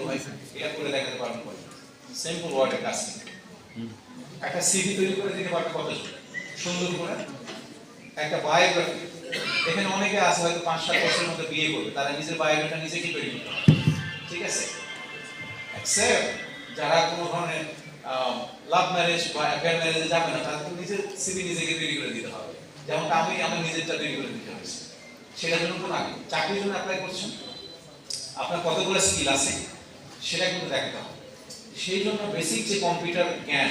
ভাই এটা করে দেখাতে পারবেন বলে সিম্পল ওয়ার্ডের কাজ একটা সিভি তৈরি করে দিতে পারবে কত সুন্দর করে একটা বায়োগ্রাফি এখানে অনেকে আছে হয়তো 5-7 বছরের মধ্যে বিয়ে করবে তারা নিজের বায়োগ্রাফিটা নিজে কি তৈরি করতে হবে ঠিক আছে অ্যাকসেপ্ট যারা কোনো ধরনের লাভ ম্যারেজ বা অ্যাফেয়ার ম্যারেজে যাবে না তাদের নিজের সিভি নিজেকে তৈরি করে দিতে হবে যেমন আমি আমার নিজেরটা তৈরি করে দিতে হয়েছে সেটার জন্য কোন আগে চাকরির জন্য অ্যাপ্লাই করছেন আপনার কতগুলো স্কিল আছে সেটা কিন্তু দেখতে হবে সেই জন্য বেসিক যে কম্পিউটার জ্ঞান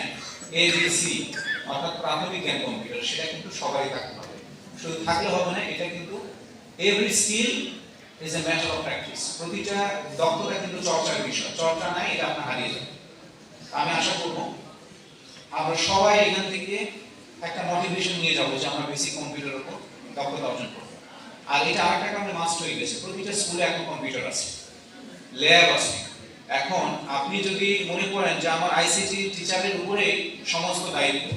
এবিসি অর্থাৎ প্রাথমিক জ্ঞান কম্পিউটার সেটা কিন্তু সবারই থাকতে হবে শুধু থাকলে হবে না এটা কিন্তু every skill is a matter of practice প্রতিটা দক্ষতা কিন্তু চর্চার বিষয় চর্চা নাই এটা আপনার হারিয়ে যাবে আমি আশা করব আমরা সবাই এখান থেকে একটা মোটিভেশন নিয়ে যাবো যে আমরা বেসিক কম্পিউটারের উপর দক্ষতা অর্জন করব আর এটা আরেকটা কারণে মাস্ট হয়ে গেছে প্রতিটা স্কুলে এখন কম্পিউটার আছে ল্যাব আছে এখন আপনি যদি মনে করেন যে আমার আইসিটি টিচারের উপরে সমস্ত দায়িত্ব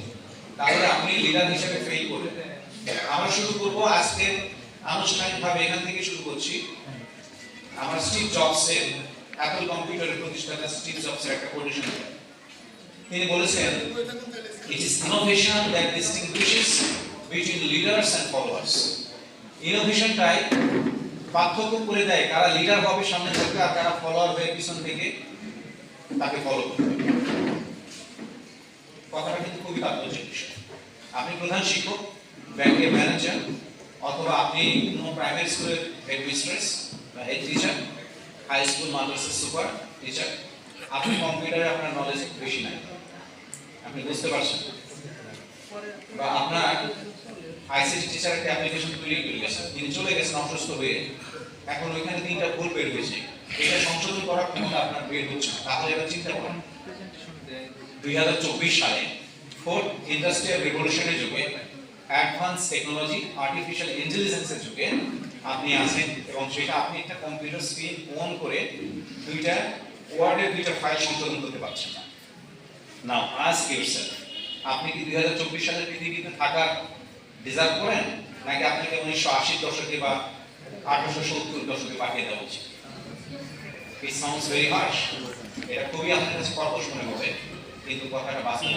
তাহলে আপনি লিডার হিসেবে ফেল করবেন আমরা শুরু করব আজকে আনুষ্ঠানিকভাবে এখান থেকে শুরু করছি আমরা স্টিভ জবসের অ্যাপল কম্পিউটারের প্রতিষ্ঠাতা স্টিভ জবসের একটা কোটেশন তিনি বলেছেন it is innovation that distinguishes between leaders and followers ইনোভেশনটাই পার্থক্য করে দেয় কারা লিডার হবে সামনে থেকে আর কারা ফলোয়ার হয়ে পিছন থেকে তাকে ফলো করবে কথাটা কিন্তু খুবই তাৎপর্যের বিষয় আপনি প্রধান শিক্ষক ব্যাংকের ম্যানেজার অথবা আপনি কোনো প্রাইমারি স্কুলের হেড মিস্ট্রেস বা হেড টিচার হাই স্কুল মাদ্রাসার সুপার টিচার আপনি কম্পিউটারে আপনার নলেজ বেশি নাই আপনি বুঝতে পারছেন বা আপনার আইসিটি টিচার একটা অ্যাপ্লিকেশন তৈরি করে গেছেন তিনি চলে গেছেন অসুস্থ হয়ে এখন ওইখানে 3টা ভুল বের হয়েছে এটা সংশোধন করার ক্ষমতা আপনার বের হচ্ছে না তাহলে এবার চিন্তা করুন 2024 সালে ফোর্থ ইন্ডাস্ট্রিয়াল রিভলিউশনের যুগে অ্যাডভান্স টেকনোলজি আর্টিফিশিয়াল ইন্টেলিজেন্সের যুগে আপনি আছেন এবং সেটা আপনি একটা কম্পিউটার স্ক্রিন অন করে ওয়ার্ডের 2টা ফাইল সংশোধন করতে পারছেন না নাও আস্ক ইউরসেলফ আপনি কি 2024 সালের পৃথিবীতে থাকার ডিজার্ভ করেন নাকি আপনাকে 1980 দশকে বা 1870 দশকে পাঠিয়ে দেওয়া উচিত ইট সাউন্ডস ভেরি হার্শ এটা খুবই আপনার কাছে কর্কশ মনে হবে কিন্তু কথাটা বাস্তব